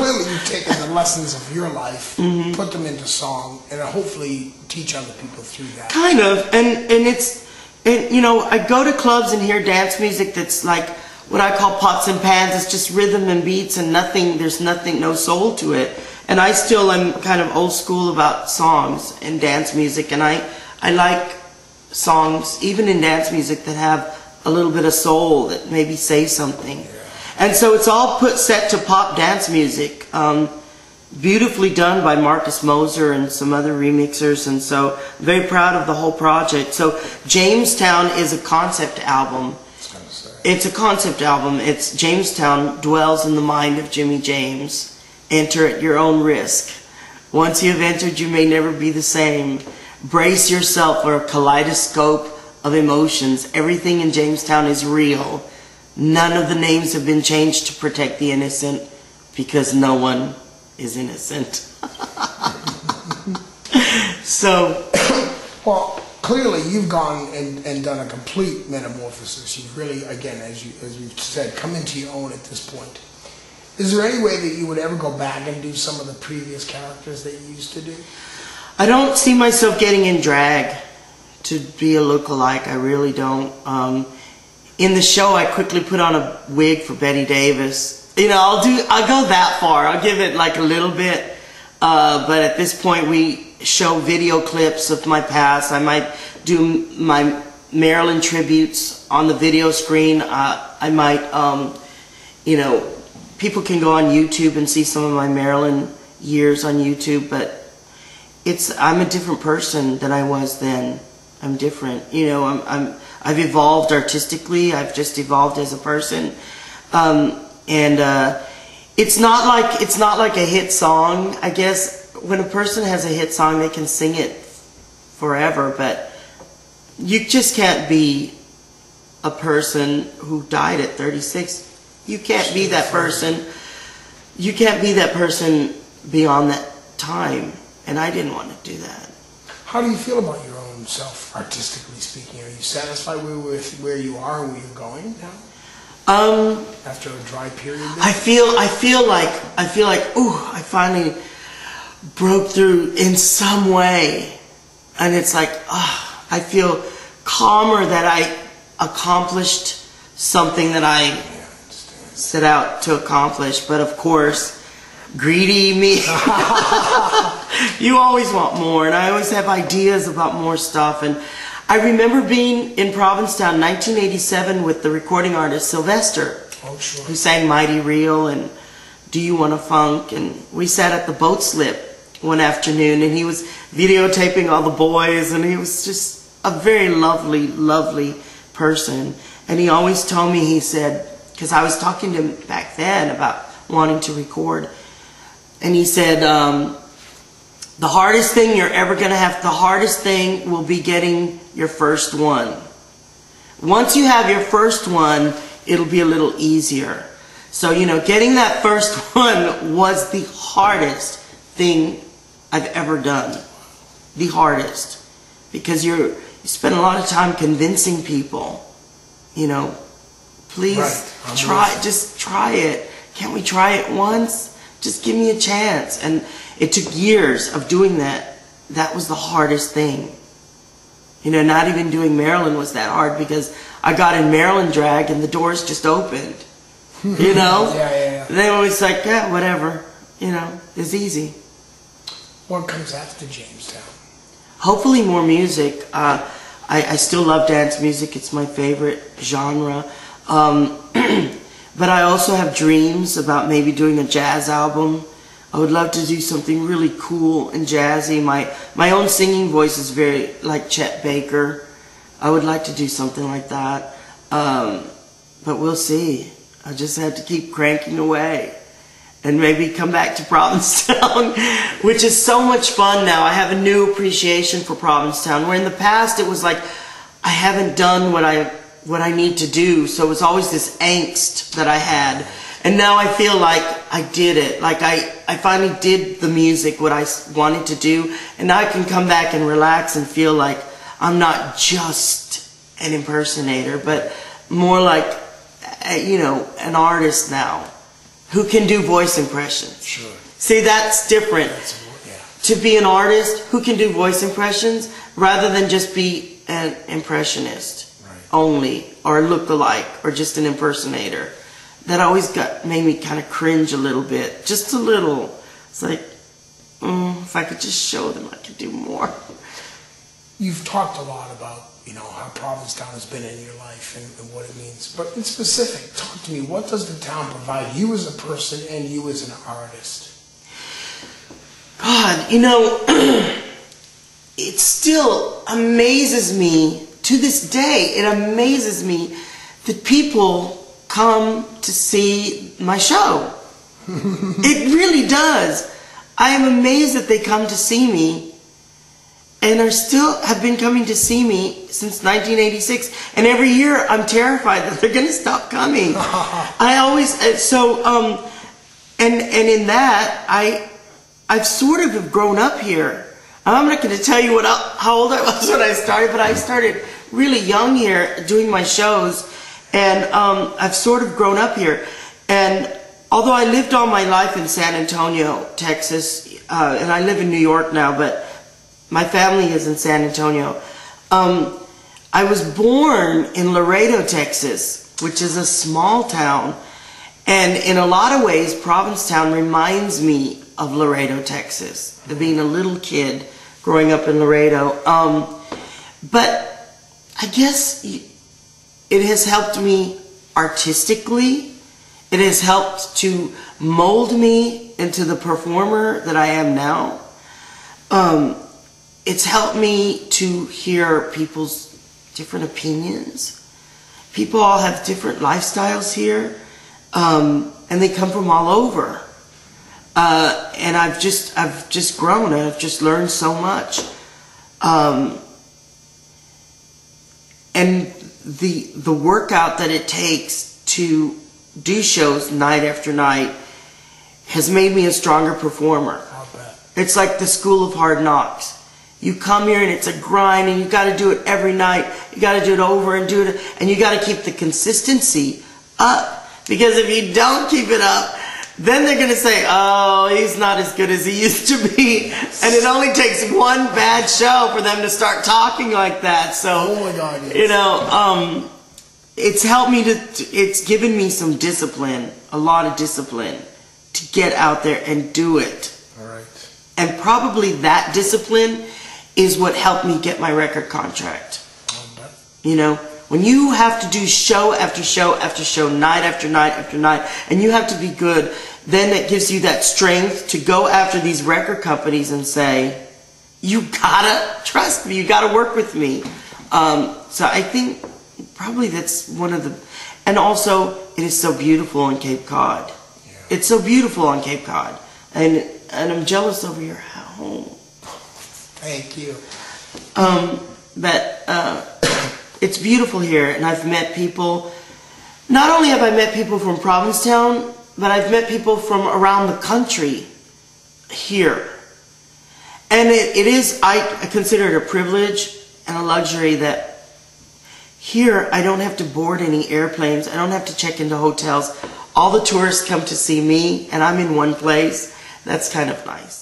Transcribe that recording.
clearly you've taken the lessons of your life, put them into song, and hopefully teach other people through that. Kind of, and you know, I go to clubs and hear dance music that's like what I call pots and pans. It's just rhythm and beats and nothing. There's nothing, no soul to it. And I still am kind of old school about songs and dance music, and I like songs, even in dance music, that have a little bit of soul, that maybe say something. Yeah. And so it's all set to pop dance music, beautifully done by Marcus Moser and some other remixers, and so I'm very proud of the whole project. So Jamestown is a concept album. It's a concept album. It's Jamestown dwells in the mind of Jimmy James. Enter at your own risk. Once you have entered, you may never be the same. Brace yourself for a kaleidoscope of emotions. Everything in Jamestown is real. None of the names have been changed to protect the innocent, because no one is innocent. So, well, clearly you've gone and done a complete metamorphosis. You've really, again, as we've said, come into your own at this point. Is there any way that you would ever go back and do some of the previous characters that you used to do? I don't see myself getting in drag to be a lookalike. I really don't. In the show, I quickly put on a wig for Betty Davis. You know, I'll go that far. I'll give it like a little bit. But at this point, we show video clips of my past. I might do my Marilyn tributes on the video screen. I might, you know, people can go on YouTube and see some of my Marilyn years on YouTube, but I'm a different person than I was then. I'm different. You know, I've evolved artistically. I've just evolved as a person. It's not like a hit song. I guess when a person has a hit song, they can sing it forever, but you just can't be a person who died at 36. You can't be that person. You can't be that person beyond that time. And I didn't want to do that. How do you feel about your own self, artistically speaking? Are you satisfied with where you are and where you're going now? After a dry period there? I feel like, ooh, I finally broke through in some way. And it's like, I feel calmer that I accomplished something that I set out to accomplish. But of course, greedy me, you always want more, and I always have ideas about more stuff. And I remember being in Provincetown 1987 with the recording artist Sylvester, who sang Mighty Real and Do You Wanna Funk, and we sat at the boat slip one afternoon, and he was videotaping all the boys, and he was just a very lovely, lovely person. And he always told me, he said, because I was talking to him back then about wanting to record, and he said, the hardest thing you're ever going to have, the hardest thing will be getting your first one. Once you have your first one, it'll be a little easier. So, you know, getting that first one was the hardest thing I've ever done. The hardest. Because you spend a lot of time convincing people, you know, please just try it. Can't we try it once? Just give me a chance. And it took years of doing that. That was the hardest thing. You know, not even doing Maryland was that hard, because I got in Maryland drag and the doors just opened. You know? Yeah. They always like, yeah, whatever. You know, it's easy. What comes after Jamestown? Hopefully more music. I still love dance music. It's my favorite genre. But I also have dreams about maybe doing a jazz album. I would love to do something really cool and jazzy. My own singing voice is very like Chet Baker. I would like to do something like that. But we'll see. I just have to keep cranking away. And maybe come back to Provincetown, which is so much fun now. I have a new appreciation for Provincetown, where in the past it was like, I haven't done what I need to do, so it was always this angst that I had. And now I feel like I did it. Like I finally did the music, what I wanted to do, and now I can come back and relax and feel like I'm not just an impersonator, but more like, you know, an artist now. who can do voice impressions. Sure. See, that's different. To be an artist who can do voice impressions rather than just be an impressionist only, or look-alike, or just an impersonator. That always made me kind of cringe a little bit, just a little. It's like, if I could just show them, I could do more. You've talked a lot about, how Provincetown has been in your life and what it means. But in specific, talk to me. What does the town provide you as a person and you as an artist? God, it still amazes me, to this day, it amazes me that people come to see my show. It really does. I am amazed that they come to see me and have been coming to see me since 1986. And every year I'm terrified that they're going to stop coming. I always, and in that, I've sort of have grown up here. I'm not going to tell you how old I was when I started, but I started really young here doing my shows, and I've sort of grown up here. And although I lived all my life in San Antonio, Texas, and I live in New York now, but my family is in San Antonio, I was born in Laredo, Texas, which is a small town, and in a lot of ways, Provincetown reminds me of Laredo, Texas, being a little kid growing up in Laredo. But I guess it has helped me artistically. It has helped to mold me into the performer that I am now. It's helped me to hear people's different opinions. People all have different lifestyles here, and they come from all over. And I've just grown, and I've just learned so much. And the workout that it takes to do shows night after night has made me a stronger performer. I'll bet. It's like the school of hard knocks. You come here and it's a grind, and you got to do it every night. You got to do it over and do it, and you got to keep the consistency up. Because if you don't keep it up, then they're going to say, oh, he's not as good as he used to be. And it only takes one bad show for them to start talking like that. So, oh my God, yes. It's helped me it's given me some discipline, a lot of discipline, to get out there and do it. All right. And probably that discipline is what helped me get my record contract. When you have to do show after show after show, night after night after night, and you have to be good, then it gives you that strength to go after these record companies and say, you gotta trust me, you gotta work with me. So I think probably that's one of the, and also it is so beautiful on Cape Cod. Yeah. It's so beautiful on Cape Cod. And I'm jealous over your home. Thank you. It's beautiful here, and I've met people. Not only have I met people from Provincetown, but I've met people from around the country here. And I consider it a privilege and a luxury that here I don't have to board any airplanes. I don't have to check into hotels. All the tourists come to see me, and I'm in one place. That's kind of nice.